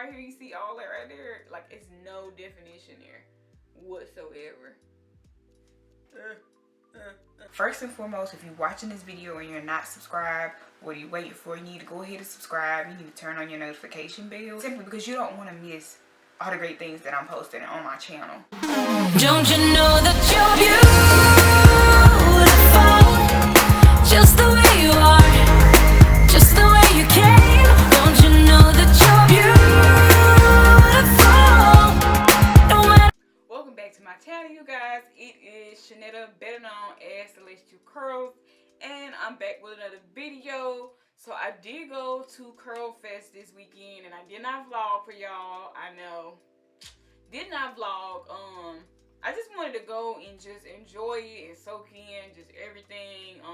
right here, you see all that right there? Like, it's no definition there whatsoever. First and foremost, if you're watching this video and you're not subscribed, what are you waiting for? You need to go ahead and subscribe. You need to turn on your notification bell, simply because you don't want to miss all the great things that I'm posting on my channel. Don't you know that you're beautiful, just the way you are, just the way you came? Don't you know that you're beautiful, no matter. Welcome back to my channel, you guys. It is Shanetta, better known as Celestial Curls, and I'm back with another video. So I did go to Curlfest this weekend, and I did not vlog for y'all. I know, did not vlog. I just wanted to go and just enjoy it and soak in just everything.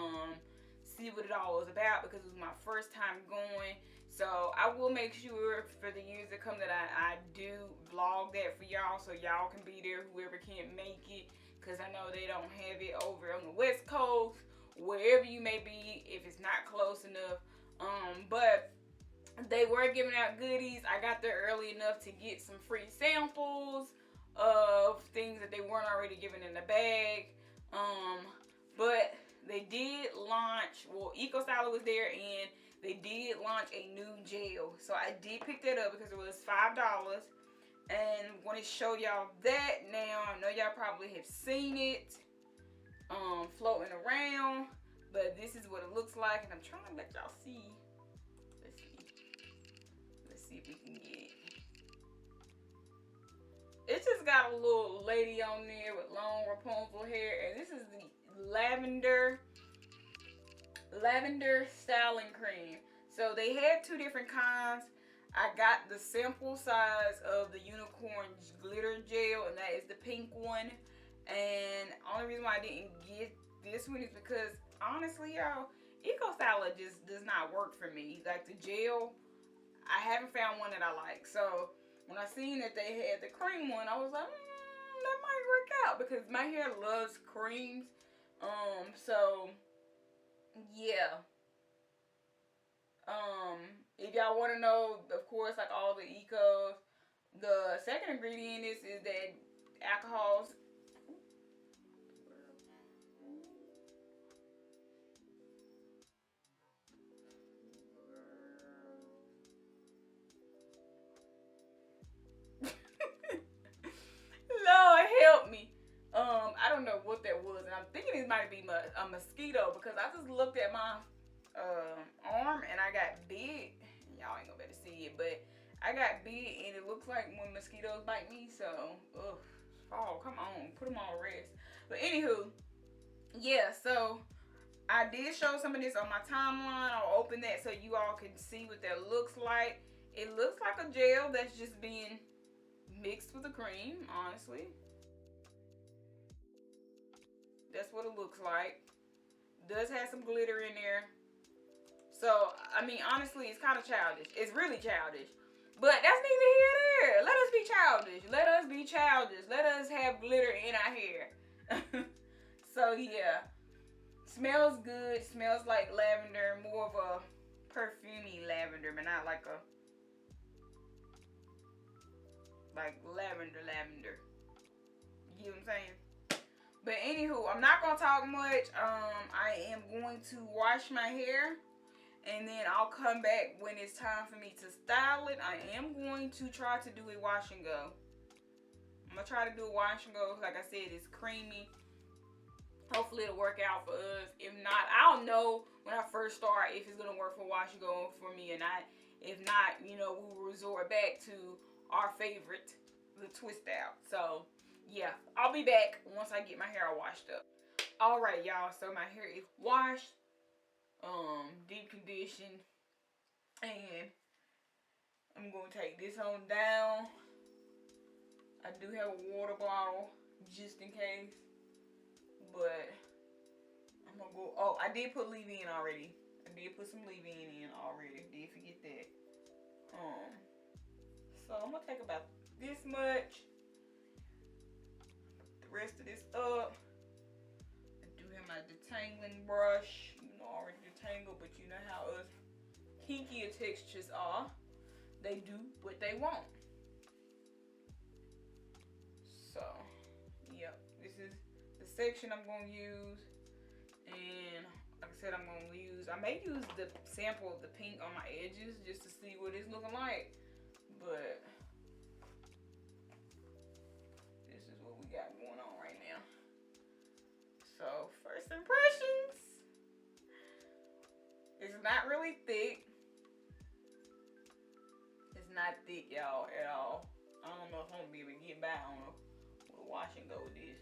See what it all was about, because it was my first time going. So I will make sure for the years to come that I do vlog that for y'all, so y'all can be there, whoever can't make it, because I know they don't have it over on the West Coast, wherever you may be, if it's not close enough. But they were giving out goodies. I got there early enough to get some free samples of things that they weren't already given in the bag. But they did launch, well, EcoStyle was there, and they did launch a new gel. So I did pick that up because it was $5. And I'm going to show y'all that now. I know y'all probably have seen it floating around, but this is what it looks like, and I'm trying to let y'all see. Let's see if we can get it. It just got a little lady on there with long Rapunzel hair, and this is the Lavender styling cream. So they had two different kinds. I got the simple size of the unicorn glitter gel, and that is the pink one. And only reason why I didn't get this one is because honestly, y'all, EcoStyle just does not work for me. Like the gel, I haven't found one that I like. So when I seen that they had the cream one, I was like, that might work out, because my hair loves creams. So yeah. If y'all want to know, of course, like all the ecos, the second ingredient is that alcohols. Lord help me. I don't know what that was, and I'm thinking it might be a mosquito, because I just looked at my arm and I got bit. Y'all ain't gonna be able to see it, but I got bit, and it looks like when mosquitoes bite me. So, ugh, oh, come on, put them on rest. But anywho, yeah. So I did show some of this on my timeline. I'll open that so you all can see what that looks like. It looks like a gel that's just being mixed with the cream, honestly. That's what it looks like. Does have some glitter in there. So, I mean, honestly, it's kind of childish. It's really childish. But that's neither here nor there. Let us be childish. Let us be childish. Let us have glitter in our hair. So, yeah. Smells good. Smells like lavender. More of a perfumey lavender, but not like a lavender. You know what I'm saying? But anywho, I'm not gonna talk much. I am going to wash my hair, and then I'll come back when it's time for me to style it. I am going to try to do a wash and go. I'm gonna try to do a wash and go. Like I said, it's creamy. Hopefully it'll work out for us. If not, I'll know when I first start if it's gonna work for wash and go for me or not. If not, you know, we will resort back to our favorite, the twist out. So yeah, I'll be back once I get my hair washed up. All right, y'all. So my hair is washed, deep conditioned, and I'm gonna take this on down. I do have a water bottle just in case, but I'm gonna go. Oh, I did put leave-in already. I did put some leave-in in already. Did forget that. So I'm gonna take about this much. Rest of this up. I do have my detangling brush, you know, already detangled, but you know how us kinkier textures are. they do what they want. So, yep, this is the section I'm going to use. And like I said, I may use the sample of the pink on my edges just to see what it's looking like. But this is what we got going on right now. So, first impressions. It's not really thick. It's not thick, y'all, at all. I don't know if I'm going to be able to get by on a wash and go with this.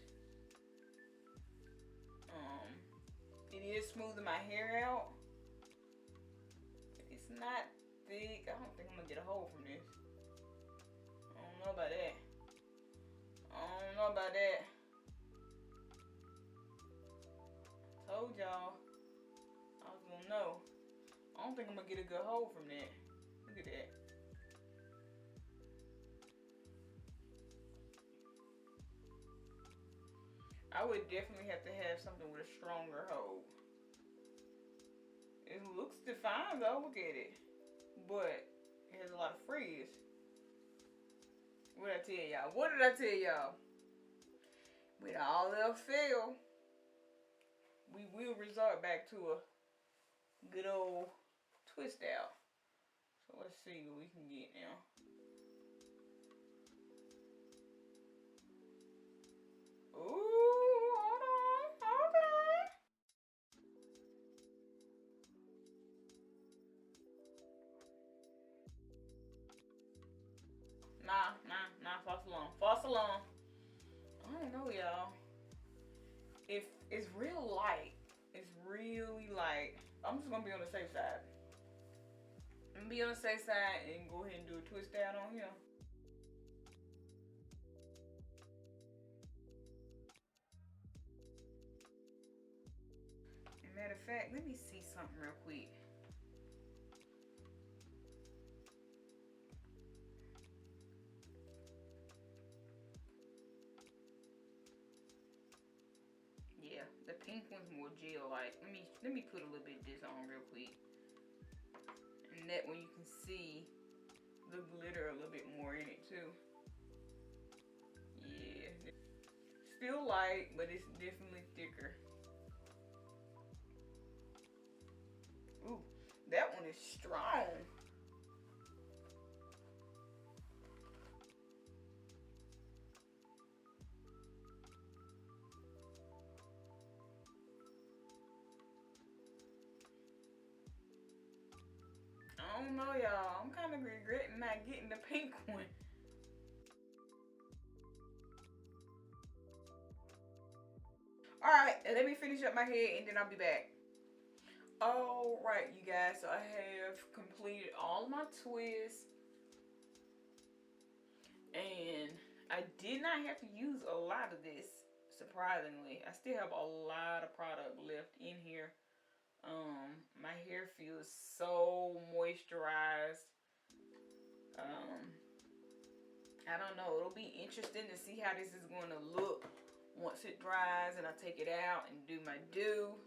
It is smoothing my hair out. It's not thick. I don't think I'm gonna get a hold from this. I don't know about that. I told y'all I was gonna know. I don't think I'm gonna get a good hold from that. Look at that. I would definitely have to have something with a stronger hold. It looks defined though, look at it. But it has a lot of frizz. What did I tell y'all? With all else fail, we will resort back to a good old twist out. So let's see what we can get now. Ooh. Nah, false alarm. I don't know, y'all. If it's real light, it's really light. I'm just gonna be on the safe side. I'm gonna be on the safe side and go ahead and do a twist out on here. Matter of fact, let me see something real quick. Yeah, the pink one's more gel-like. Let me put a little bit of this on real quick. And that one you can see the glitter a little bit more in it too. Yeah. Still light, but it's definitely thicker. Ooh, that one is strong. I don't know, y'all. I'm kind of regretting not getting the pink one. Alright, let me finish up my head and then I'll be back. Alright, you guys. So I have completed all my twists. And I did not have to use a lot of this, surprisingly. I still have a lot of product left in here. My hair feels so moisturized. I don't know. It'll be interesting to see how this is going to look once it dries and I take it out and do my do.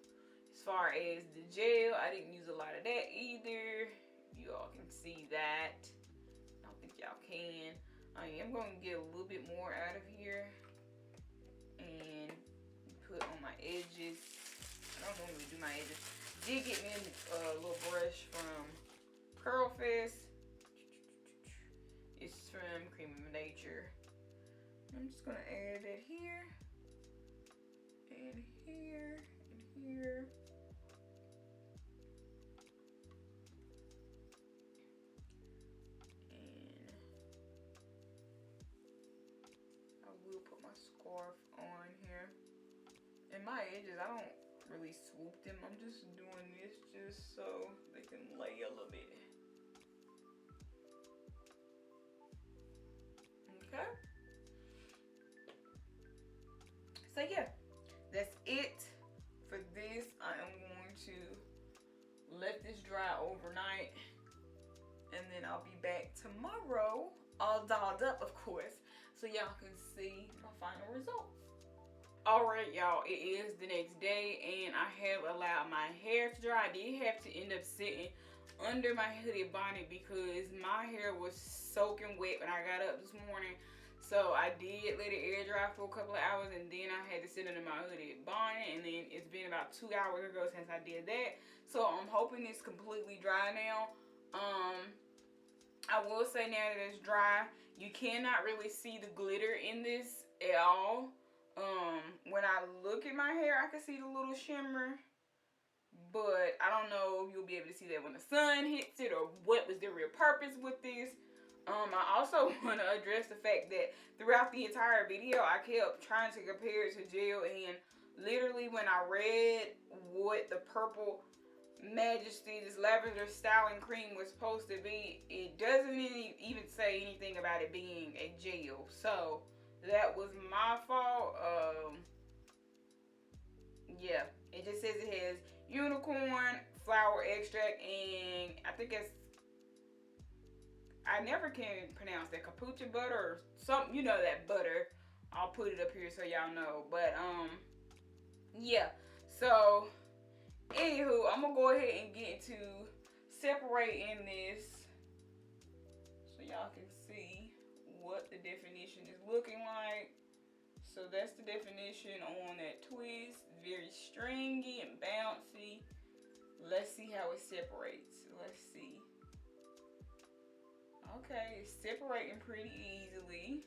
As far as the gel, I didn't use a lot of that either. You all can see that. I don't think y'all can. I am going to get a little bit more out of here and put on my edges. I don't normally do my edges. Did get me a little brush from Curlfest. It's from Creme of Nature. I'm just gonna add that here, and here, and here. And I will put my scarf on here. And my edges, I don't really swoop them. I'm just doing this just so they can lay a little bit. Okay. So yeah, that's it for this. I am going to let this dry overnight and then I'll be back tomorrow, all dolled up of course, so y'all can see my final results. Alright, y'all, it is the next day and I have allowed my hair to dry. I did have to end up sitting under my hooded bonnet because my hair was soaking wet when I got up this morning. So I did let it air dry for a couple of hours, and then I had to sit under my hooded bonnet, and then it's been about 2 hours ago since I did that. So I'm hoping it's completely dry now. I will say now that it's dry, you cannot really see the glitter in this at all. When I look at my hair, I can see the little shimmer, but I don't know if you'll be able to see that when the sun hits it, or what was the real purpose with this. I also want to address the fact that throughout the entire video, I kept trying to compare it to gel, and literally when I read what the Purple Majesty, this lavender styling cream was supposed to be, it doesn't even say anything about it being a gel. So that was my fault. Yeah, it just says it has unicorn flower extract, and I think it's, I never can pronounce that, kombucha butter or something, you know, that butter. I'll put it up here so y'all know. But yeah, so anywho, I'm gonna go ahead and get into separating this so y'all can see what the definition is looking like. So that's the definition on that twist. Very stringy and bouncy. Let's see how it separates. Let's see. Okay, it's separating pretty easily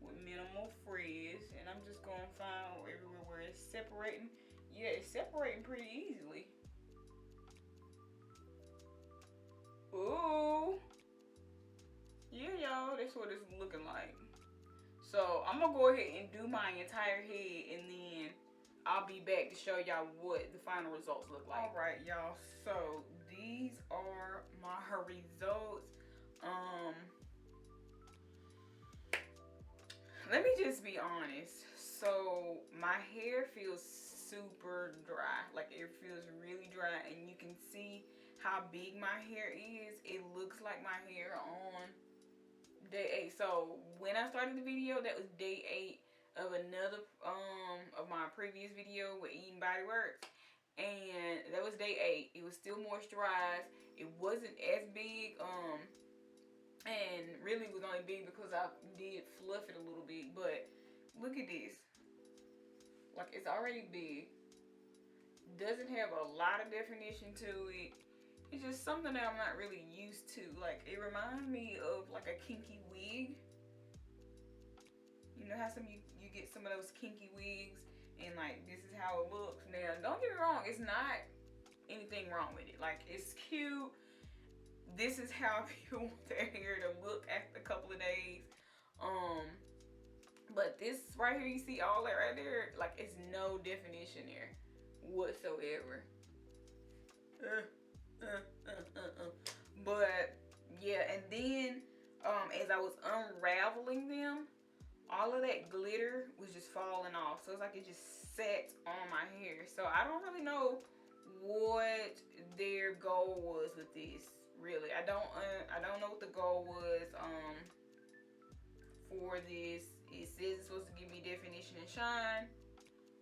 with minimal frizz. And I'm just going to find everywhere where it's separating. Yeah, it's separating pretty easily. Ooh. Yeah, y'all, that's what it's looking like. So I'm going to go ahead and do my entire head, and then I'll be back to show y'all what the final results look like. Alright, y'all, so these are my results. Let me just be honest. So my hair feels super dry. Like, it feels really dry, and you can see how big my hair is. It looks like my hair on day 8. So when I started the video, that was day 8 of another of my previous video with Eating Body Works, and that was day 8. It was still moisturized. It wasn't as big, and really was only big because I did fluff it a little bit. But look at this, like, it's already big. Doesn't have a lot of definition to it. It's just something that I'm not really used to. Like, it reminds me of like a kinky wig. You know how you get some of those kinky wigs, and like, this is how it looks. Now, don't get me wrong, it's not anything wrong with it. Like, it's cute. This is how people want their hair to look after a couple of days. But this right here, you see all that right there, like, it's no definition there whatsoever. But yeah, and then as I was unraveling them, all of that glitter was just falling off. So it's like it just sat on my hair. So I don't really know what their goal was with this. Really, I don't know what the goal was for this. It says it's supposed to give me definition and shine.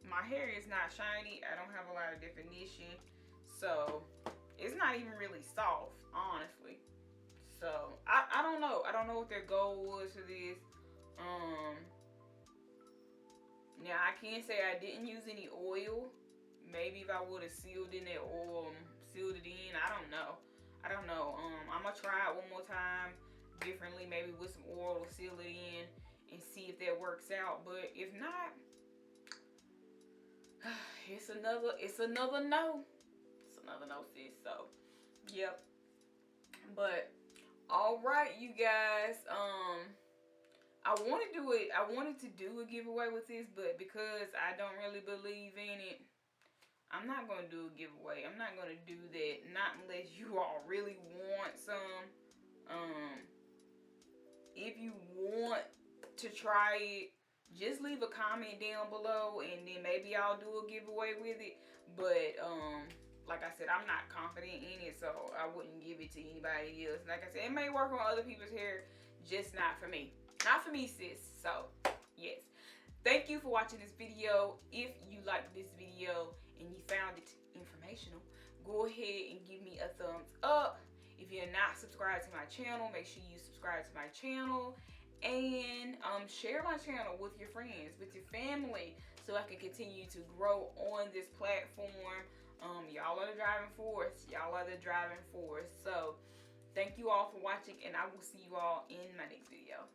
My hair is not shiny. I don't have a lot of definition, so it's not even really soft, honestly. So I don't know. I don't know what their goal was for this. Now I can say I didn't use any oil. Maybe if I would have sealed in that oil, sealed it in, I don't know. I'm gonna try it one more time differently, maybe with some oil to seal it in and see if that works out. But if not, it's another no. It's another no, sis. So yep. But all right, you guys, I wanted to do a giveaway with this, but because I don't really believe in it, I'm not going to do a giveaway. I'm not going to do that. Not unless you all really want some. If you want to try it, just leave a comment down below, and then maybe I'll do a giveaway with it. But, like I said, I'm not confident in it, so I wouldn't give it to anybody else. Like I said, it may work on other people's hair, just not for me. Not for me, sis. So, yes. Thank you for watching this video. If you liked this video and you found it informational, go ahead and give me a thumbs up. If you're not subscribed to my channel, make sure you subscribe to my channel. And share my channel with your friends, with your family, so I can continue to grow on this platform. Y'all are the driving force. Y'all are the driving force. So thank you all for watching, and I will see you all in my next video.